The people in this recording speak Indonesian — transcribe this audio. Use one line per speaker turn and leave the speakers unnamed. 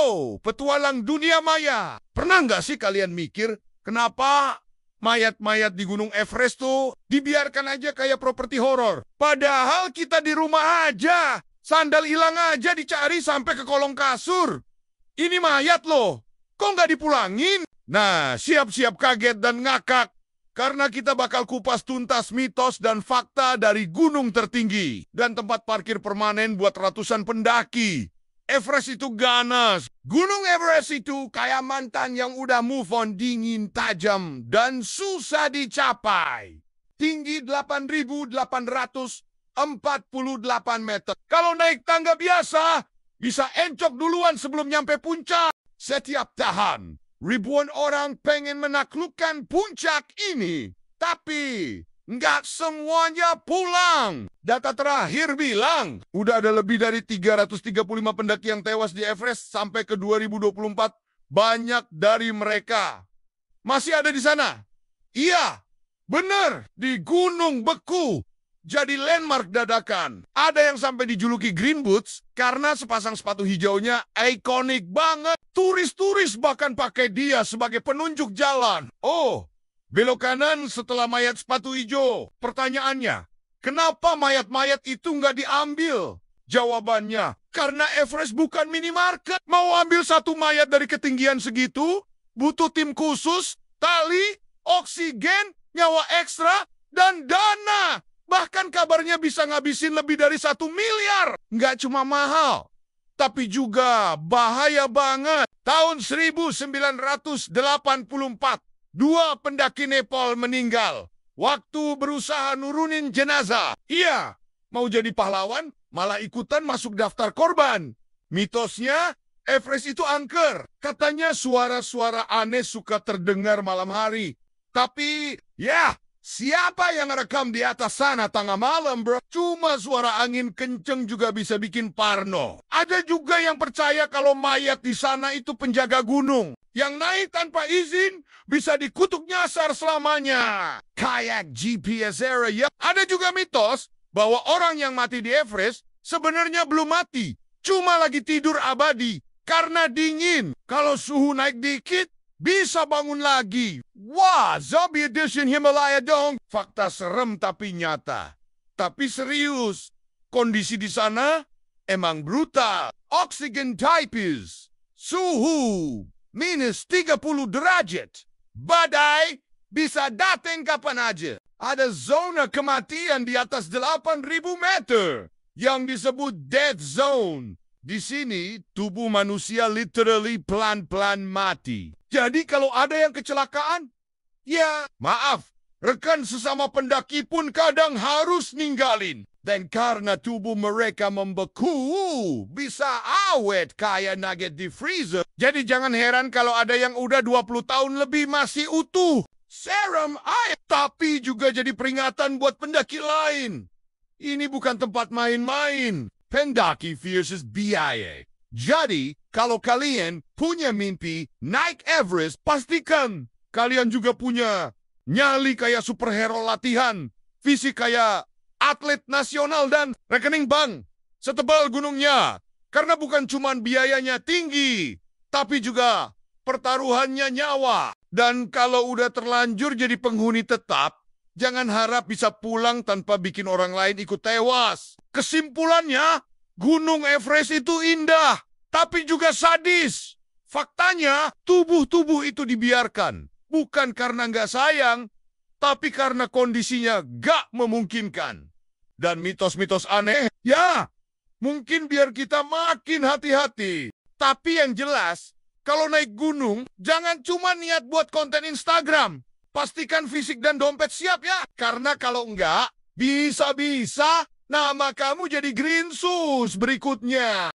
Yo, petualang dunia maya. Pernah nggak sih kalian mikir, kenapa mayat-mayat di Gunung Everest tuh dibiarkan aja kayak properti horor? Padahal kita di rumah aja, sandal hilang aja dicari sampai ke kolong kasur. Ini mayat loh, kok nggak dipulangin? Nah, siap-siap kaget dan ngakak. Karena kita bakal kupas tuntas mitos dan fakta dari gunung tertinggi dan tempat parkir permanen buat ratusan pendaki. Everest itu ganas. Gunung Everest itu kayak mantan yang udah move on, dingin, tajam, dan susah dicapai. Tinggi 8.848 meter. Kalau naik tangga biasa, bisa encok duluan sebelum nyampe puncak. Setiap tahun, ribuan orang pengen menaklukkan puncak ini. Tapi nggak semuanya pulang. Data terakhir bilang, udah ada lebih dari 335 pendaki yang tewas di Everest sampai ke 2024. Banyak dari mereka masih ada di sana. Iya, bener, di Gunung Beku. Jadi landmark dadakan. Ada yang sampai dijuluki Green Boots karena sepasang sepatu hijaunya ikonik banget. Turis-turis bahkan pakai dia sebagai penunjuk jalan. Oh, belok kanan setelah mayat sepatu hijau. Pertanyaannya, kenapa mayat-mayat itu nggak diambil? Jawabannya, karena Everest bukan minimarket. Mau ambil satu mayat dari ketinggian segitu, butuh tim khusus, tali, oksigen, nyawa ekstra, dan dana. Bahkan kabarnya bisa ngabisin lebih dari 1 miliar. Nggak cuma mahal, tapi juga bahaya banget. Tahun 1984, 2 pendaki Nepal meninggal waktu berusaha nurunin jenazah. Iya, mau jadi pahlawan, malah ikutan masuk daftar korban. Mitosnya, Everest itu angker. Katanya suara-suara aneh suka terdengar malam hari. Tapi, ya, siapa yang rekam di atas sana tengah malam, bro? Cuma suara angin kenceng juga bisa bikin parno. Ada juga yang percaya kalau mayat di sana itu penjaga gunung. Yang naik tanpa izin bisa dikutuk nyasar selamanya. Kayak GPS era ya. Ada juga mitos bahwa orang yang mati di Everest sebenarnya belum mati. Cuma lagi tidur abadi karena dingin. Kalau suhu naik dikit, bisa bangun lagi. Wah, zombie edition Himalaya dong. Fakta serem tapi nyata. Tapi serius, kondisi di sana emang brutal. Oxygen types, suhu minus 30 derajat. Badai bisa datang kapan aja. Ada zona kematian di atas 8.000 meter yang disebut dead zone. Di sini, tubuh manusia literally pelan-pelan mati. Jadi kalau ada yang kecelakaan, ya maaf, rekan sesama pendaki pun kadang harus ninggalin. Dan karena tubuh mereka membeku, bisa awet kayak nugget di freezer. Jadi jangan heran kalau ada yang udah 20 tahun lebih masih utuh. Serem air, tapi juga jadi peringatan buat pendaki lain. Ini bukan tempat main-main. Pendaki versus biaya. Jadi, kalau kalian punya mimpi naik Everest, pastikan kalian juga punya nyali kayak superhero latihan, fisik kayak atlet nasional, dan rekening bank setebal gunungnya. Karena bukan cuma biayanya tinggi, tapi juga pertaruhannya nyawa. Dan kalau udah terlanjur jadi penghuni tetap, jangan harap bisa pulang tanpa bikin orang lain ikut tewas. Kesimpulannya, Gunung Everest itu indah, tapi juga sadis. Faktanya, tubuh-tubuh itu dibiarkan. Bukan karena nggak sayang, tapi karena kondisinya nggak memungkinkan. Dan mitos-mitos aneh, ya, mungkin biar kita makin hati-hati. Tapi yang jelas, kalau naik gunung, jangan cuma niat buat konten Instagram. Pastikan fisik dan dompet siap ya. Karena kalau enggak, bisa-bisa nama kamu jadi green sus berikutnya.